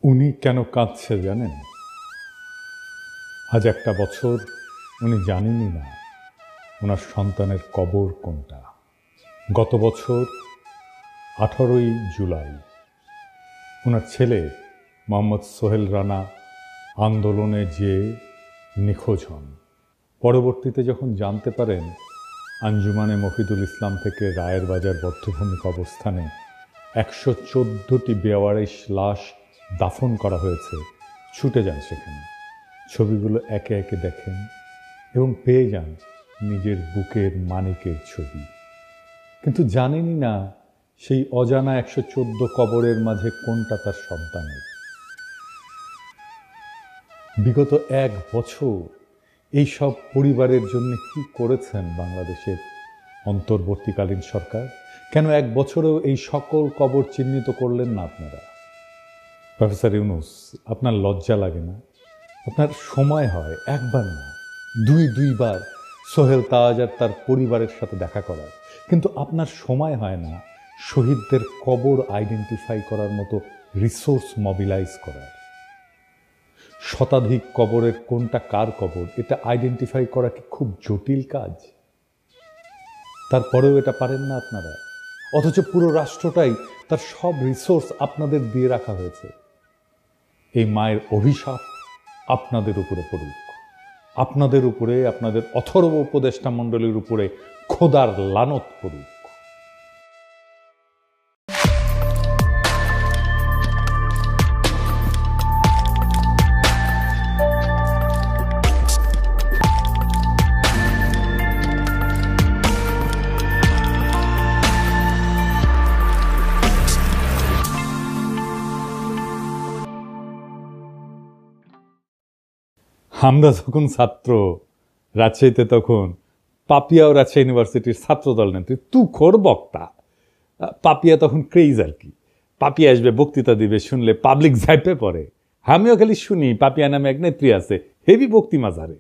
উনি কেন কাঁদছে জানেন? আজ একটা বছর উনি জানেনই না ওনার সন্তানের কবর কোনটা। গত বছর 18ই জুলাই ওনার ছেলে মোহাম্মদ সোহেল রানা আন্দোলনে যে নিখোঁজ হন। পরবর্তীতে যখন জানতে পারেন আঞ্জুমানে মফিদুল ইসলাম থেকে রায়ের বাজার বদ্ধভূমি কবরস্থানে 114টি বেওয়ারিশ লাশ দাফন করা হয়েছে, ছুটে যান সেখানে। ছবিগুলো একে একে দেখেন এবং পেয়ে যান নিজের বুকের মানিকের ছবি। কিন্তু জানেনই না সেই অজানা 114 কবরের মাঝে কোনটা তার সন্তানের। বিগত 1 বছর এই সব পরিবারের জন্য কি করেছেন বাংলাদেশের অন্তর্বর্তীকালীন সরকার? কেন 1 বছরেও এই সকল কবর চিহ্নিত করলেন না আপনারা? প্রফেসর ইউনূস, আপনার লজ্জা লাগে না? আপনার সময় হয় একবার না দুইবার সোহেল তাজ আর তার পরিবারের সাথে দেখা করার, কিন্তু আপনার সময় হয় না শহীদদের কবর আইডেন্টিফাই করার মতো রিসোর্স মোবিলাইজ করার। শতাধিক কবরের কোনটা কার কবর এটা আইডেন্টিফাই করা কি খুব জটিল কাজ? তারপরেও এটা পারেন না আপনারা, অথচ পুরো রাষ্ট্রটাই তার সব রিসোর্স আপনাদের দিয়ে রাখা হয়েছে। এই মায়ের অভিশাপ আপনাদের উপরে পড়ুক, আপনাদের উপরে, আপনাদের অথর্ব উপদেষ্টা মণ্ডলীর উপরে খোদার লানত পড়ুক। আমরা যখন ছাত্র রাজশাহীতে, তখন পাপিয়া ও রাজশাহী ইউনিভার্সিটির ছাত্রদল নেত্রী তুখোর বক্তা। পাপিয়া তখন ক্রেজ আর কি। পাপিয়া আসবে, বক্তৃতা দিবে, শুনলে পাবলিক ঝাইপে পড়ে। আমিও খালি শুনি পাপিয়া নামে এক নেত্রী আছে, হেভি বক্তি মাঝারে।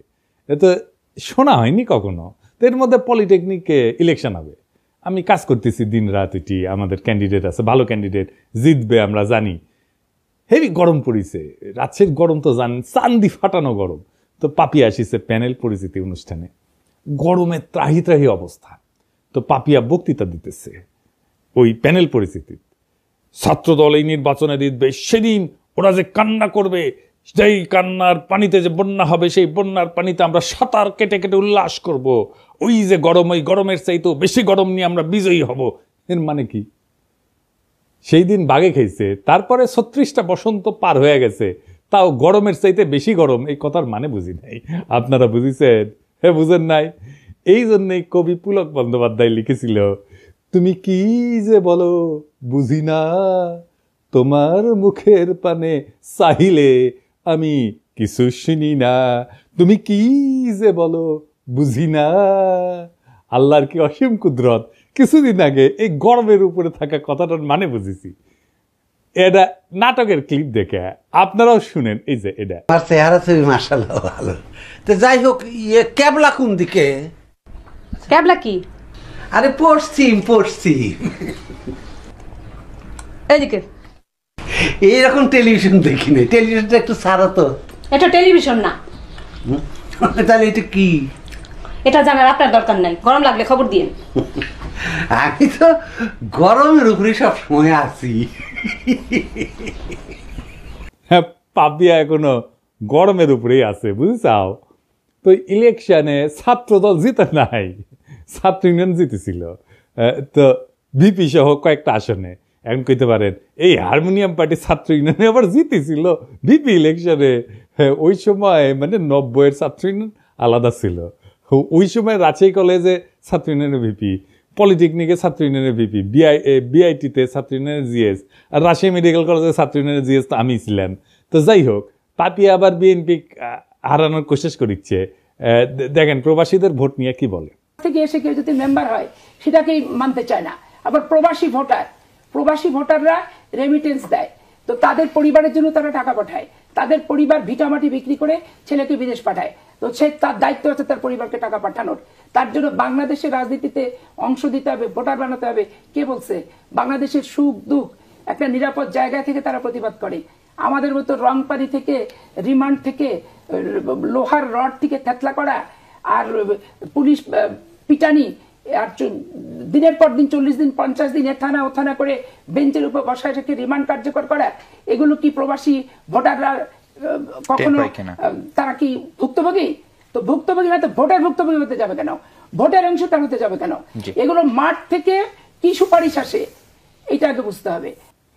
এ তো শোনা হয়নি কখনো। তো এর মধ্যে পলিটেকনিকে ইলেকশন হবে, আমি কাজ করতেছি দিন রাত, এটি আমাদের ক্যান্ডিডেট আছে, ভালো ক্যান্ডিডেট, জিতবে আমরা জানি। হেভি গরম পড়িছে, রাজশাহীর গরম তো জানেন, চান্দি ফাটানো গরম। তো পাপিয়া আসিছে প্যানেল পরিচিতি অনুষ্ঠানে, গরমে ত্রাহি ত্রাহি অবস্থা। তো পাপিয়া বক্তৃতা দিতেছে ওই প্যানেল পরিচিতি। ছাত্রদল এই নির্বাচনে জিতবে, সেদিন ওরা যে কান্না করবে, সেই কান্নার পানিতে যে বন্যা হবে, সেই বন্যার পানিতে আমরা সাঁতার কেটে কেটে উল্লাস করব। ওই যে গরম, ওই গরমের চাইতেও বেশি গরম নিয়ে আমরা বিজয়ী হব। এর মানে কি? সেই দিন বাগে খেয়েছে, তারপরে 36টা বসন্ত পার হয়ে গেছে, তাও গরমের চাইতে বেশি গরম। এই কথার মানে বুঝি নাই। আপনারা বুঝিছেন? হ্যাঁ, বুঝেন নাই? এই জন্যই কবি পুলক বন্দ্যোপাধ্যায় লিখেছিল, তুমি কি যে বলো বুঝি না, তোমার মুখের পানে চাহিলে আমি কিছু শুনি না। তুমি কি যে বলো বুঝি না। আল্লাহর কি অসীম কুদরত। কিছুদিন আগে এই গরমের উপরে থাকা কথাটার মানে বুঝেছি। এটা নাটকের ক্লিপ দেখে আপনারাও শুনেন। এই যে এটা আমার চেহারা ছবি মাশাআল্লাহ ভালো। তো যাই হোক, ক্যাবলা কোন দিকে? ক্যাবলা কি? আরে পশ্চিম। এইদিকে। এইরকম টেলিভিশন দেখি নাই, টেলিভিশনটা একটু ছাড়ো তো। এটা টেলিভিশন না। তাহলে এটা কি? এটা জানার আপনার দরকার নাই, গরম লাগলে খবর দিন। আমি তো গরমের উপরে সব সময় আছি। হ্যাঁ, পাপিয়া এখনো গরমের উপরেই আছে, বুঝছাও? তো ইলেকশনে ছাত্রদল জিতে নাই, ছাত্র ইউনিয়ন জিতেছিল। তো বিপি সহ কয়েকটা আসনে। এখন কইতে পারেন এই হারমোনিয়াম পার্টি ছাত্র ইউনিয়নে আবার জিতেছিল বিপি ইলেকশনে। ওই সময় মানে 90-এর ছাত্র ইউনিয়ন আলাদা ছিল। ওই সময় রাজশাহী কলেজে ছাত্র ইউনিয়নের ভিপি, পলিটেকনিকে ছাত্র ইউনিয়নের ভিপি, বিআইটিতে ছাত্র ইউনিয়নের জিএস, আর রাজশাহী মেডিকেল কলেজের ছাত্র ইউনিয়নের জিএস তো আমি ছিলাম। তো যাই হোক, পাপিয়া আবার বিএনপি হারানোর কোশিশ করিচ্ছে। দেখেন প্রবাসীদের ভোট নিয়ে কি বলে। থেকে এসে কেউ যদি মেম্বার হয় সেটাকেই মানতে চায় না। আবার প্রবাসী ভোটাররা রেমিটেন্স দেয়, তো তাদের পরিবারের জন্য তারা টাকা পাঠায়, তাদের পরিবার ভিটামাটি বিক্রি করে ছেলেকে বিদেশ পাঠায়। তো সে তার দায়িত্ব আছে তার পরিবারকে টাকা পাঠানোর। তার জন্য বাংলাদেশের রাজনীতিতে অংশ দিতে হবে, ভোটার বানাতে হবে। কে বলছে? বাংলাদেশের সুখ দুঃখ একটা নিরাপদ জায়গা থেকে তারা প্রতিবাদ করে। আমাদের মতো রং পানি থেকে, রিমান্ড থেকে, লোহার রড থেকে থেতলা করা, আর পুলিশ পিটানি, আর দিনের পর দিন 40 দিন 50 দিন থানা ও থানা করে বেঞ্চের উপর বসায় রেখে রিমান্ড কার্যকর করা, এগুলো কি প্রবাসী ভোটাররা কখনো তারা কি ভুক্তভোগী? তো ভুক্তভোগী না তো ভোটার ভুক্তভোগী হতে যাবে কেন? ভোটার অংশ তার হতে যাবে কেন? এগুলো মাঠ থেকে কি সুপারিশ আসে এটা আগে বুঝতে হবে।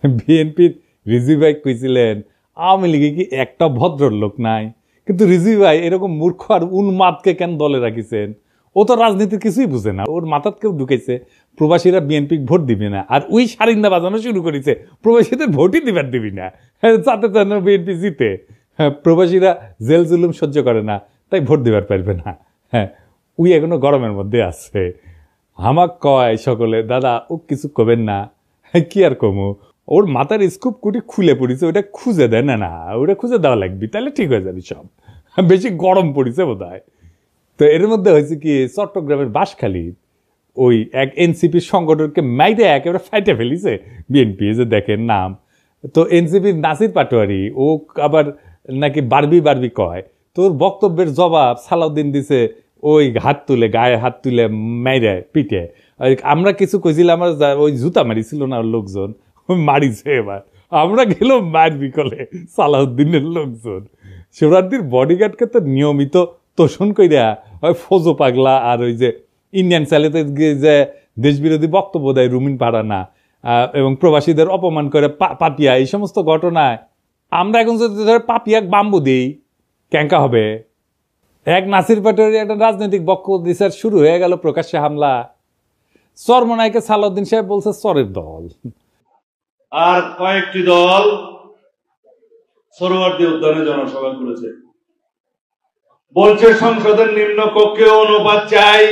বিএনপির রিজভি ভাই কইছিলেন আওয়ামী লীগে কি একটা ভদ্রলোক নাই, কিন্তু রিজভি ভাই এরকম মূর্খ আর উন্মাদকে কেন দলে রাখিছেন? ও তো রাজনীতির কিছুই বুঝে না। ওর মাথাত কেউ ঢুকেছে প্রবাসীরা বিএনপি ভোট দিবে না, আর ওই সারিন্দা বাজানো শুরু করেছে প্রবাসীদের ভোটই দিবার দিবি না, যাতে যেন বিএনপি জিতে। প্রবাসীরা জেল জুলুম সহ্য করে না, তাই ভোট দিবার পারবে না। হ্যাঁ, ওই এখনো গরমের মধ্যে আছে। আমাক কয় সকলে, দাদা ও কিছু কবেন না। কি আর কমু, ওর মাথার স্কুপ কুটি খুলে পড়েছে, ওইটা খুঁজে দেয় না। না, ওইটা খুঁজে দেওয়া লাগবে, তাহলে ঠিক হয়ে যাবে সব। বেশি গরম পড়েছে বোধ হয়। তো এর মধ্যে হয়েছে কি, চট্টগ্রামের বাঁশখালী ওই এক এনসিপির সংগঠনকে মাইরে একেবারে ফাইটে ফেলিছে বিএনপি, যে দেখেন নাম। তো এনসিপির নাসির পাটোয়ারি ও আবার নাকি বারবি বারবি কয়, তোর বক্তব্যের জবাব সালাউদ্দিন দিছে ওই হাত তুলে, গায়ে হাত তুলে মাইরে পিটে। আমরা কিছু কইছিলাম, আমার ওই জুতা মারিছিল না ওর লোকজন, মারিছে। এবার আমরা গেলাম মারবি কলে সালাউদ্দিনের লোকজন। শিবরাত্রির বডিগার্ডকে তো নিয়মিত তোষণ কইরা ওই ফজো পাগলা আর ওই যে ইন্ডিয়ান চ্যানেলে যে দেশবিরোধী বক্তব্য দেয় রুমিন পাড়ানা এবং প্রবাসীদের অপমান করে পাপিয়া, এই সমস্ত ঘটনায় আমরা এখন যদি ধরে পাপিয়াক বাম্বু দিই ক্যাঙ্কা হবে। এক নাসির পাটোয়ারি একটা রাজনৈতিক বক্তব্য দিছে, শুরু হয়ে গেল প্রকাশ্যে হামলা। চরমনাইকে সালাউদ্দিন সাহেব বলছে চরের দল, আর কয়েকটি দল সরোয়ার্দী উদ্যানে জনসভা করেছে, বলছে সংসদের নিম্ন কক্ষে অনুপাত চাই,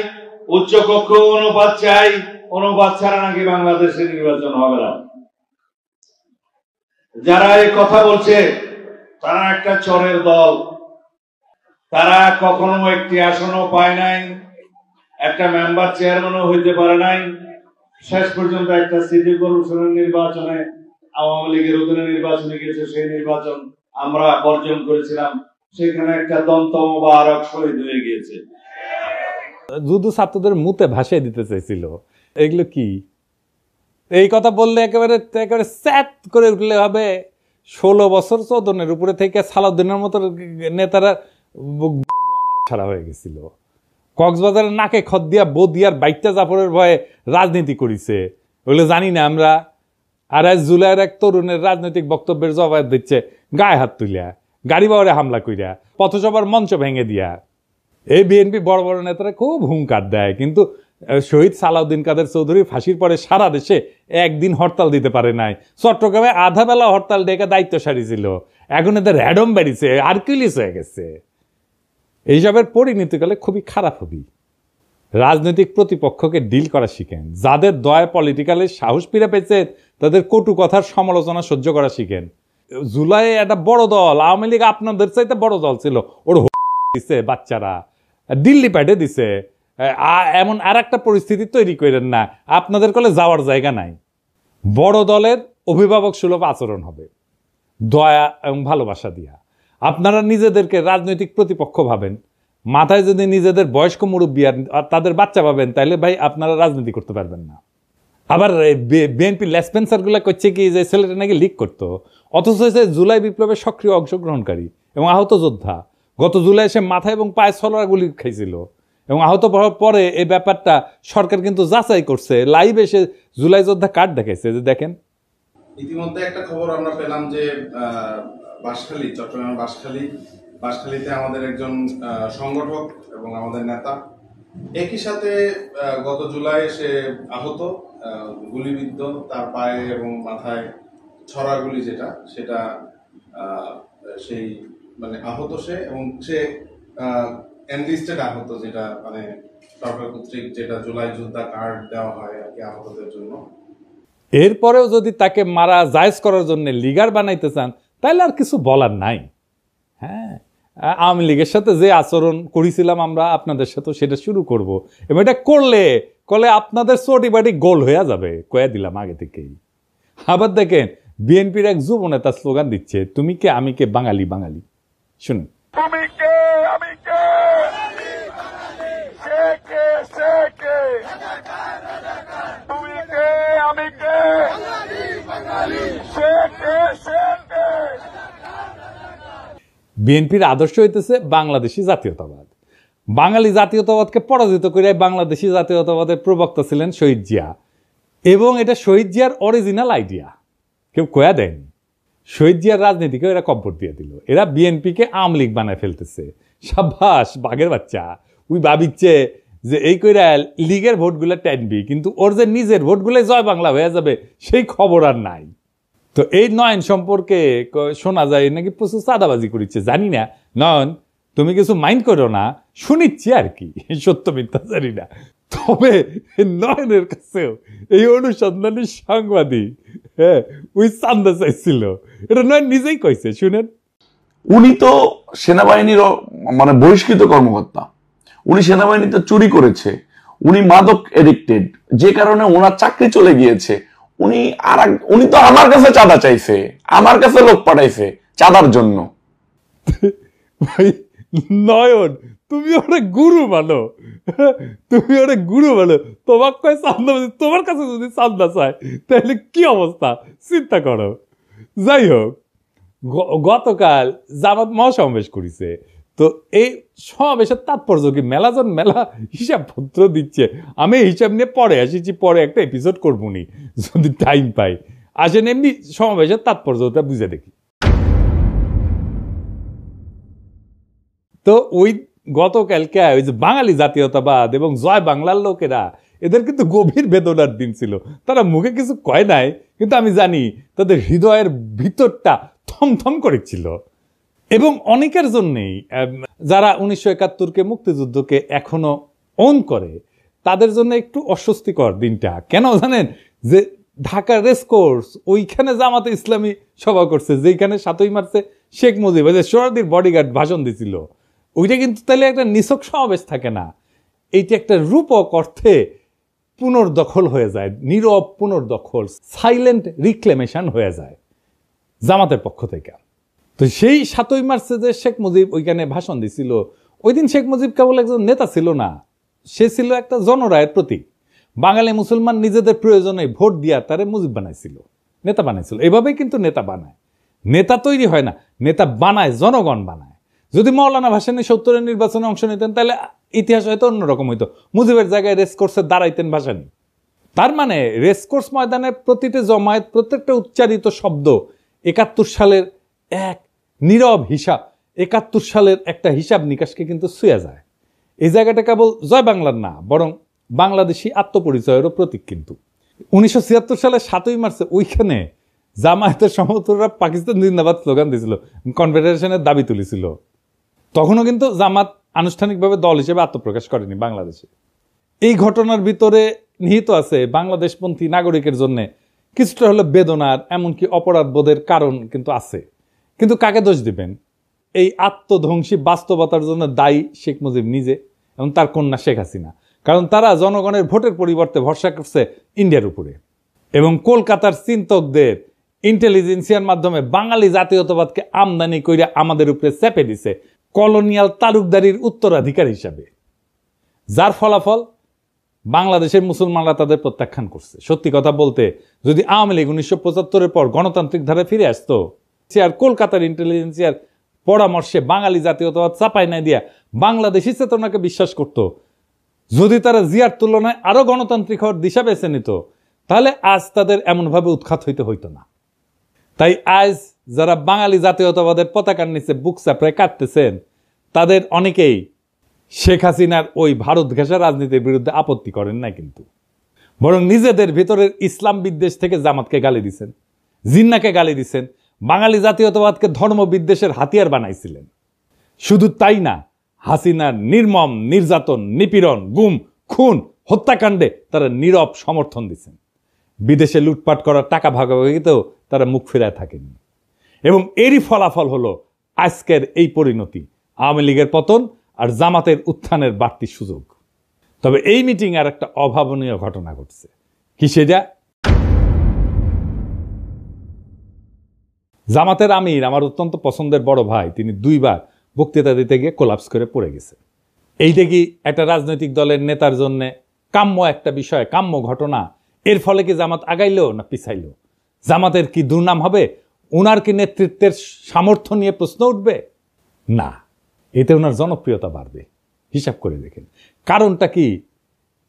উচ্চ কক্ষে অনুপাত চাই, অনুপাত ছাড়া নাকি বাংলাদেশে নির্বাচন হবে না। যারা এই কথা বলছে তারা একটা চরের দল। তারা কখনো একটি আসনও পায় নাই, একটা মেম্বার চেয়ারম্যানও হইতে পারে নাই। শেষ পর্যন্ত একটা সিটি কর্পোরেশনের নির্বাচনে আওয়ামী লীগের অধীনে নির্বাচনে গেছে, সেই নির্বাচন আমরা বর্জন করেছিলাম, সেখানে একটা দন্ত মোবারক শহীদ হয়ে গিয়েছে। যুদ্ধ ছাত্রদের মুতে ভাসিয়ে দিতে চাইছিল। এগুলো কি? এই কথা বললে একেবারে একেবারে স্যাট করে উঠলে হবে। 16 বছর চৌদনের উপরে থেকে সালাউদ্দিনের মতো নেতারা ছাড়া হয়ে গেছিল। কক্সবাজারের নাকে খদ্দিয়া বদিয়ার বাইকটা জাফরের ভয়ে রাজনীতি করিছে, ওগুলো জানি না আমরা। আর আজ জুলাইয়ের এক তরুণের রাজনৈতিক বক্তব্যের জবাব দিচ্ছে গায়ে হাত তুলিয়া, গাড়ি বাওয়ারে হামলা কইরা, পথসভার মঞ্চ ভেঙে দিয়া। এই বিএনপি বড় বড় নেতারা খুব হুঙ্কার দেয়, কিন্তু শহীদ সালাউদ্দিন কাদের চৌধুরী ফাঁসির পরে সারা দেশে একদিন হরতাল দিতে পারে নাই। চট্টগ্রামে আধা বেলা হরতাল ডেকে দায়িত্ব সারিছিল, এখন এদের র্যাডম বেরিয়েছে, আর্কিলিস হয়ে গেছে। এইসবের পরিণতিকালে খুবই খারাপ হবি। রাজনৈতিক প্রতিপক্ষকে ডিল করা শিখেন। যাদের দয়া পলিটিক্যালের সাহস ফিরে পেয়েছে তাদের কটু কথার সমালোচনা সহ্য করা শিখেন। জুলাই একটা বড় দল, আওয়ামী লীগ আপনাদের চাইতে বড় দল ছিল, ওর দিছে বাচ্চারা, দিল্লি পাঠিয়ে দিছে। এমন আর একটা পরিস্থিতি তৈরি করেন না, আপনাদের কলে যাওয়ার জায়গা নাই। বড় দলের অভিভাবক সুলভ আচরণ হবে, দয়া এবং ভালোবাসা দিয়া। আপনারা নিজেদেরকে রাজনৈতিক প্রতিপক্ষ ভাবেন, মাথায় যদি নিজেদের বয়স্ক মুরব্বী আর তাদের বাচ্চা ভাবেন, তাহলে ভাই আপনারা রাজনীতি করতে পারবেন না। আবার বিএনপি লেসপেন্সার গুলা করছে কি যে ছেলেটা নাকি লিক করতো, অথচ হয়েছে জুলাই বিপ্লবের সক্রিয় অংশগ্রহণকারী এবং আহত যোদ্ধা। গত জুলাই সে মাথা এবং পায়ে ছলরা গুলি খাইছিল এবং আহত পরে এই ব্যাপারটা সরকার কিন্তু যাচাই করছে, লাইভ এসে জুলাই যোদ্ধা কার্ড দেখাইছে যে দেখেন। ইতিমধ্যে একটা খবর আমরা পেলাম যে বাঁশখালী, চট্টগ্রামের বাঁশখালীতে আমাদের একজন সংগঠক এবং আমাদের নেতা একই সাথে গত জুলাই সে আহত, গুলিবিদ্ধ, তার পায়ে এবং মাথায় ছড়া গুলি যেটা, সেটা সেই মানে আহত সে, এবং সে এনলিস্টেড আহত, যেটা মানে সরকার কর্তৃক যেটা জুলাই যোদ্ধা কার্ড দেওয়া হয় আর কি আহতদের জন্য। এরপরেও যদি তাকে মারা জায়েজ করার জন্য লিগার বানাইতে চান তাহলে আর কিছু বলার নাই। হ্যাঁ, আওয়ামী লীগের সাথে যে আচরণ করেছিলাম আমরা আপনাদের সাথে সেটা শুরু করব, এবং এটা করলে আপনাদের চটি বাটি গোল হয়ে যাবে, কয়ে দিলাম আগে থেকেই। আবার দেখেন বিএনপির এক যুব নেতা স্লোগান দিচ্ছে, তুমি কে আমি কে বাঙালি বাঙালি। শুনুন, তুমি কে আমি কে, সে কে সে কে, তুমি কে আমি কে, সে কে সে কে। বিএনপির আদর্শ হইতেছে বাংলাদেশি জাতীয়তাবাদ। বাঙালি জাতীয়তাবাদকে পরাজিত করে বাংলাদেশি জাতীয়তাবাদের প্রবক্তা ছিলেন শহীদ জিয়া, এবং এটা শহীদ জিয়ার অরিজিনাল আইডিয়া, কেউ কয়া দেয়নি। শহীদ জিয়ার রাজনীতিকে এরা কব্বর দিয়ে দিল। এরা বিএনপিকে আওয়ামী লীগ বানায় ফেলতেছে। সাবাস বাঘের বাচ্চা, ওই ভাবিচ্ছে যে এই কইরা লীগের ভোটগুলো টানবি, কিন্তু ওর যে নিজের ভোটগুলো জয় বাংলা হয়ে যাবে সেই খবর আর নাই। তো এই নয়ন সম্পর্কে শোনা যায় নাকি প্রচুর চাঁদাবাজি করেছে, জানি না। নয়ন তুমি কিছু মাইন্ড করো না, শুনিচ্ছি আর কি, সত্য মিথ্যা জানি না। তবে নয়নের কাছেও এই অনুসন্ধানী সাংবাদিক ওই চান্দা চাইছিল, এটা নয়ন নিজেই কইছে, শুনেন। উনি তো সেনাবাহিনীর মানে বহিষ্কৃত কর্মকর্তা, উনি সেনাবাহিনীতে চুরি করেছে, উনি মাদক এডিক্টেড, যে কারণে ওনার চাকরি চলে গিয়েছে। উনি তো আমার কাছে চাঁদা চাইছে, আমার কাছে লোক পাঠাইছে চাঁদার জন্য। ভাই নয়ন, তুমি ওরা গুরু মানো, তুমি ওরা গুরু মানো, তোমার কয় চান্দা, তোমার কাছে যদি চান্দা চায় তাহলে কি অবস্থা চিন্তা করো। যাই হোক, গতকাল জামাত মহাসমাবেশ করেছে। তো এই সমাবেশের তাৎপর্য কি, মেলাজন মেলা হিসাবপত্র দিচ্ছে। আমি হিসাব নিয়ে পরে আসিছি, পরে একটা এপিসোড করবো নি যদি টাইম পাই। আসেন এমনি সমাবেশের তাৎপর্যটা বুঝে দেখি। তো ওই গতকালকে ওই যে বাঙালি জাতীয়তাবাদ এবং জয় বাংলার লোকেরা, এদের কিন্তু গভীর বেদনার দিন ছিল। তারা মুখে কিছু কয় নাই, কিন্তু আমি জানি তাদের হৃদয়ের ভিতরটা থমথম করেছিল। এবং অনেকের জন্যেই, যারা 1971-কে মুক্তিযুদ্ধকে এখনো অন করে, তাদের জন্য একটু অস্বস্তিকর দিনটা। কেন জানেন? যে ঢাকা রেসকোর্স, ওইখানে জামাতে ইসলামী সভা করছে, যেখানে 7ই মার্চে শেখ মুজিব সোহরাওয়ার্দীর বডিগার্ড ভাষণ দিছিল। ওইটা কিন্তু তাহলে একটা নিছক সমাবেশ থাকে না, এইটা একটা রূপক অর্থে পুনর্দখল হয়ে যায়, নীরব পুনর্দখল, সাইলেন্ট রিক্লেমেশন হয়ে যায় জামাতের পক্ষ থেকে। তো সেই 7ই মার্চে যে শেখ মুজিব ওইখানে ভাষণ দিছিল, ওই দিন শেখ মুজিব কেবল একজন নেতা ছিল না, সে ছিল একটা জনরায়ের প্রতীক। বাঙালি মুসলমান নিজেদের প্রয়োজনে ভোট দিয়া তারে মুজিব বানাইছিল, নেতা বানাইছিল। এভাবেই কিন্তু নেতা বানায়, নেতা তৈরি হয় না, নেতা বানায় জনগণ বানায়। যদি মৌলানা ভাসানী 70-এর নির্বাচনে অংশ নিতেন তাহলে ইতিহাস হয়তো অন্যরকম হইতো, মুজিবের জায়গায় রেসকোর্সে দাঁড়াইতেন ভাসানী। তার মানে রেসকোর্স ময়দানে প্রতিটি জমায়েত, প্রত্যেকটা উচ্চারিত শব্দ 71 সালের এক নীরব হিসাব, 71 সালের একটা হিসাব নিকাশকে কিন্তু ছুঁয়ে যায়। এই জায়গাটা কেবল জয় বাংলার না, বরং বাংলাদেশি আত্মপরিচয়েরও প্রতীক। কিন্তু 1976 সালে 7ই মার্চে ওইখানে জামায়াতের সমর্থকরা পাকিস্তান জিন্দাবাদ স্লোগান দিয়েছিল, কনফেডারেশনের দাবি তুলেছিল। তখনও কিন্তু জামাত আনুষ্ঠানিকভাবে দল হিসেবে আত্মপ্রকাশ করেনি বাংলাদেশে। এই ঘটনার ভিতরে নিহিত আছে বাংলাদেশপন্থী নাগরিকের জন্য কিছুটা হলো বেদনার, এমনকি অপরাধ বোধের কারণ কিন্তু আছে। কিন্তু কাকে দোষ দিবেন? এই আত্মধ্বংসী বাস্তবতার জন্য দায়ী শেখ মুজিব নিজে এবং তার কন্যা শেখ হাসিনা। কারণ তারা জনগণের ভোটের পরিবর্তে ভরসা করছে ইন্ডিয়ার উপরে, এবং কলকাতার চিন্তকদের ইন্টেলিজেন্সিয়ার মাধ্যমে বাঙালি জাতীয়তাবাদকে আমদানি করে আমাদের উপরে চেপে দিছে কলোনিয়াল তালুকদারির উত্তরাধিকার হিসাবে, যার ফলাফল বাংলাদেশের মুসলমানরা তাদের প্রত্যাখ্যান করছে। সত্যি কথা বলতে, যদি আওয়ামী লীগ 1975-এর পর গণতান্ত্রিক ধারায় ফিরে আসতো, সে আর কলকাতার ইন্টেলিজেন্সিয়ার পরামর্শে বাঙালি জাতীয়তাবাদ চাপাই নাই দিয়া বাংলাদেশি চেতনাকে বিশ্বাস করত, যদি তারা জিয়ার তুলনায় আরো গণতান্ত্রিক হওয়ার দিশা বেছে নিত, তাহলে আজ তাদের এমনভাবে উৎখাত হইতো না। তাই আজ যারা বাঙালি জাতীয়তাবাদের পতাকার নিচে বুক চাপড়ায় কাটতেছেন, তাদের অনেকেই শেখ হাসিনার ওই ভারত ঘেঁষা রাজনীতির বিরুদ্ধে আপত্তি করেন না, কিন্তু বরং নিজেদের ভিতরের ইসলাম বিদ্বেষ থেকে জামাতকে গালি দিচ্ছেন, জিন্নাকে গালি দিচ্ছেন, বাঙালি জাতীয়তাবাদকে ধর্ম বিদ্বেষের হাতিয়ার বানাইছিলেন। শুধু তাই না, হাসিনার নির্মম নির্যাতন, নিপীড়ন, গুম, খুন, হত্যাকাণ্ডে তারা নীরব সমর্থন দিচ্ছেন। বিদেশে লুটপাট করার টাকা ভাগাভাগিতেও তারা মুখ ফেরায় থাকেনি। এবং এরই ফলাফল হলো আজকের এই পরিণতি, আওয়ামী লীগের পতন আর জামাতের উত্থানের বাড়তি সুযোগ। তবে এই মিটিং আর একটা অভাবনীয় ঘটনা ঘটছে। কি সেটা? জামাতের আমির, আমার অত্যন্ত পছন্দের বড় ভাই, তিনি 2 বার বক্তৃতা দিতে গিয়ে কোলাপস করে পড়ে গেছে। এইটা কি একটা রাজনৈতিক দলের নেতার জন্য কাম্য একটা বিষয়, কাম্য ঘটনা? এর ফলে কি জামাত আগাইলো না পিছাইলো? জামাতের কি দুর্নাম হবে? ওনার কি নেতৃত্বের সামর্থ্য নিয়ে প্রশ্ন উঠবে? না, এতে ওনার জনপ্রিয়তা বাড়বে। হিসাব করে দেখেন কারণটা কি?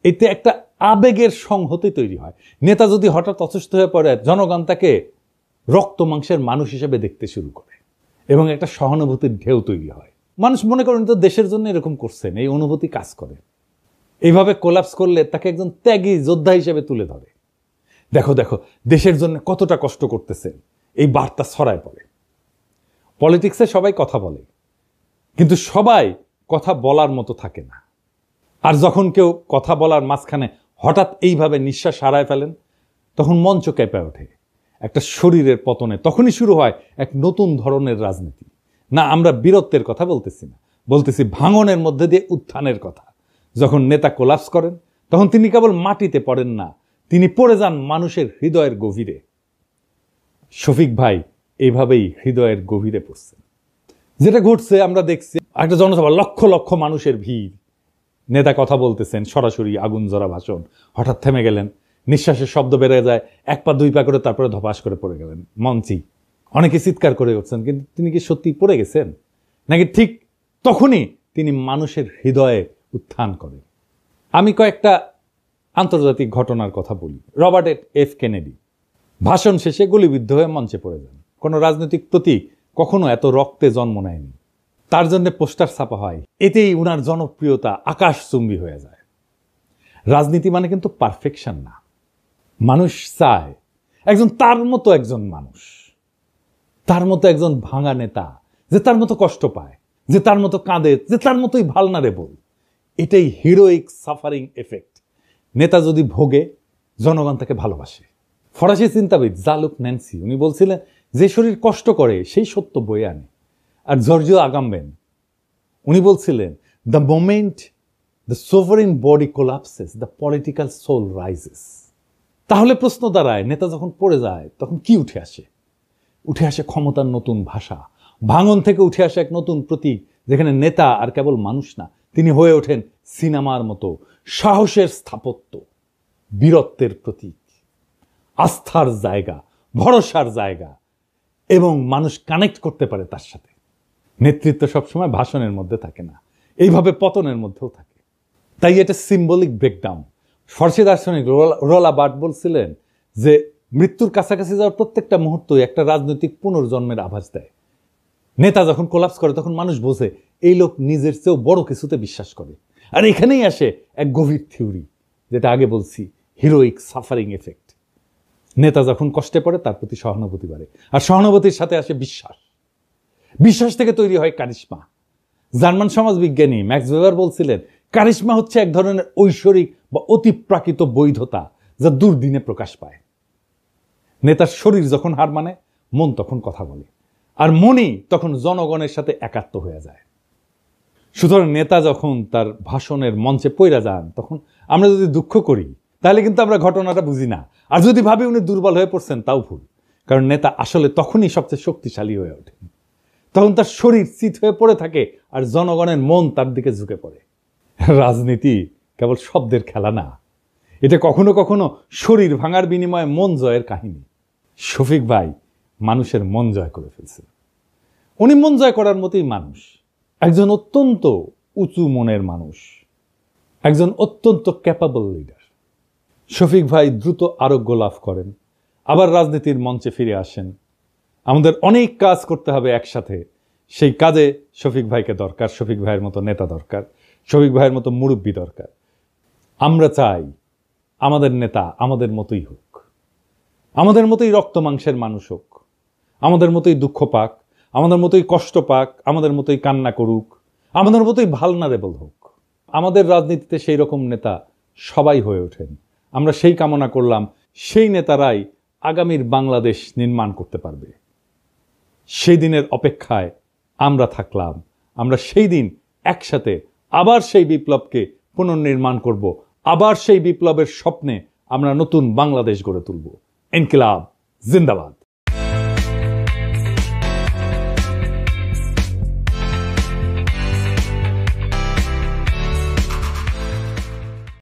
এতে একটা আবেগের সংহতি তৈরি হয়। নেতা যদি হঠাৎ অসুস্থ হয়ে পড়ে, জনগণ তাকে রক্ত মাংসের মানুষ হিসেবে দেখতে শুরু করে এবং একটা সহানুভূতির ঢেউ তৈরি হয়। মানুষ মনে করেন তো দেশের জন্য এরকম করছেন, এই অনুভূতি কাজ করে। এইভাবে কোলাপস করলে তাকে একজন ত্যাগী যোদ্ধা হিসেবে তুলে ধরে। দেখো দেখো দেশের জন্য কতটা কষ্ট করতেছেন, এই বার্তা ছড়ায় পড়ে। পলিটিক্সে সবাই কথা বলে, কিন্তু সবাই কথা বলার মতো থাকে না। আর যখন কেউ কথা বলার মাঝখানে হঠাৎ এইভাবে নিঃশ্বাস হারায় ফেলেন, তখন মঞ্চ কেঁপে ওঠে। একটা শরীরের পতনে তখনই শুরু হয় এক নতুন ধরনের রাজনীতি। না, আমরা বীরত্বের কথা বলতেছি না, বলতেছি ভাঙনের মধ্যে দিয়ে উত্থানের কথা। যখন নেতা কোলাপস করেন, তখন তিনি কেবল মাটিতে পড়েন না, তিনি পড়ে যান মানুষের হৃদয়ের গভীরে। শফিক ভাই এইভাবেই হৃদয়ের গভীরে পড়ছেন। যেটা ঘটছে আমরা দেখছি, একটা জনসভা, লক্ষ লক্ষ মানুষের ভিড়, নেতা কথা বলতেছেন, সরাসরি আগুন জ্বরা ভাষণ, হঠাৎ থেমে গেলেন, নিঃশ্বাসের শব্দ বেড়ে যায়, 1 পা 2 পা করে, তারপরে ধপাস করে পড়ে গেলেন মঞ্চেই। অনেকে চিৎকার করে উঠছেন, কিন্তু তিনি কি সত্যি পড়ে গেছেন নাকি ঠিক তখনই তিনি মানুষের হৃদয়ে উত্থান করেন? আমি কয়েকটা আন্তর্জাতিক ঘটনার কথা বলি। রবার্ট এফ কেনেডি ভাষণ শেষে গুলিবিদ্ধ হয়ে মঞ্চে পড়ে যান। কোনো রাজনৈতিক প্রতীক কখনো এত রক্তে জন্ম নেয়নি। তার জন্য পোস্টার ছাপা হয়, এতেই উনার জনপ্রিয়তা আকাশচুম্বী হয়ে যায়। রাজনীতি মানে কিন্তু পারফেকশন না। মানুষ চায় একজন তার মতো একজন মানুষ, তার মতো একজন ভাঙা নেতা, যে তার মতো কষ্ট পায়, যে তার মতো কাঁদে, যে তার মতোই ভালনারেবল। এটাই হিরোইক সাফারিং এফেক্ট। নেতা যদি ভোগে, জনগণ তাকে ভালোবাসে। ফরাসি চিন্তাবিদ জালুক ন্যান্সি, উনি বলছিলেন, যে শরীর কষ্ট করে সেই সত্য বয়ে আনে। আর জর্জিও আগাম্বেন উনি বলছিলেন, the moment the sovereign body collapses, the political soul rises. তাহলে প্রশ্ন দাঁড়ায়, নেতা যখন পড়ে যায় তখন কি উঠে আসে? উঠে আসে ক্ষমতার নতুন ভাষা। ভাঙন থেকে উঠে আসে এক নতুন প্রতীক, যেখানে নেতা আর কেবল মানুষ না, তিনি হয়ে ওঠেন সিনেমার মতো সাহসের স্থাপত্য, বীরত্বের প্রতীক, আস্থার জায়গা, ভরসার জায়গা, এবং মানুষ কানেক্ট করতে পারে তার সাথে। নেতৃত্ব সবসময় ভাষণের মধ্যে থাকে না, এইভাবে পতনের মধ্যেও থাকে। তাই এটা সিম্বলিক ব্রেকডাউন। ফরাসি দার্শনিক রোলা বার্ট বলছিলেন যে মৃত্যুর কাছাকাছি যাওয়ার প্রত্যেকটা মুহূর্তই একটা রাজনৈতিক পুনর্জন্মের আভাস দেয়। নেতা যখন কোলাপস করে, তখন মানুষ বোঝে এই লোক নিজের চেয়েও বড় কিছুতে বিশ্বাস করে। আর এখানেই আসে এক গভীর থিওরি, যেটা আগে বলছি, হিরোইক সাফারিং এফেক্ট। নেতা যখন কষ্টে পড়ে, তার প্রতি সহানুভূতি বাড়ে, আর সহানুভূতির সাথে আসে বিশ্বাস। বিশ্বাস থেকে তৈরি হয় কারিশমা। জার্মান সমাজবিজ্ঞানী ম্যাক্স ওয়েবার বলছিলেন, কারিশমা হচ্ছে এক ধরনের ঐশ্বরিক বা অতিপ্রাকৃত বৈধতা, যা দুর্দিনে প্রকাশ পায়। নেতার শরীর যখন হার মানে, মন তখন কথা বলে, আর মনই তখন জনগণের সাথে একাত্ম হয়ে যায়। সুতরাং নেতা যখন তার ভাষণের মঞ্চে পইরা যান, তখন আমরা যদি দুঃখ করি, তাহলে কিন্তু আমরা ঘটনাটা বুঝি না। আর যদি ভাবি উনি দুর্বল হয়ে পড়ছেন, তাও ভুল। কারণ নেতা আসলে তখনই সবচেয়ে শক্তিশালী হয়ে ওঠেন। তখন তার শরীর চিত হয়ে পড়ে থাকে, আর জনগণের মন তার দিকে ঝুঁকে পড়ে। রাজনীতি কেবল শব্দের খেলা না, এটা কখনো কখনো শরীর ভাঙার বিনিময়ে মন জয়ের কাহিনী। শফিক ভাই মানুষের মন জয় করে ফেলছে। উনি মন জয় করার মতোই মানুষ, একজন অত্যন্ত উঁচু মনের মানুষ, একজন অত্যন্ত ক্যাপাবল লিডার। শফিক ভাই দ্রুত আরোগ্য লাভ করেন, আবার রাজনীতির মঞ্চে ফিরে আসেন। আমাদের অনেক কাজ করতে হবে একসাথে, সেই কাজে শফিক ভাইকে দরকার, শফিক ভাইয়ের মতো নেতা দরকার, শফিক ভাইয়ের মতো মুরব্বী দরকার। আমরা চাই আমাদের নেতা আমাদের মতোই হোক, আমাদের মতোই রক্ত মাংসের মানুষ হোক, আমাদের মতোই দুঃখ পাক, আমাদের মতোই কষ্ট পাক, আমাদের মতোই কান্না করুক, আমাদের মতোই ভালনারেবল হোক। আমাদের রাজনীতিতে সেই রকম নেতা সবাই হয়ে ওঠেন। আমরা সেই কামনা করলাম, সেই নেতারাই আগামীর বাংলাদেশ নির্মাণ করতে পারবে। সেই দিনের অপেক্ষায় আমরা থাকলাম। আমরা সেই দিন একসাথে আবার সেই বিপ্লবকে পুনর্নির্মাণ করব, আবার সেই বিপ্লবের স্বপ্নে আমরা নতুন বাংলাদেশ গড়ে তুলব। ইনকিলাব জিন্দাবাদ।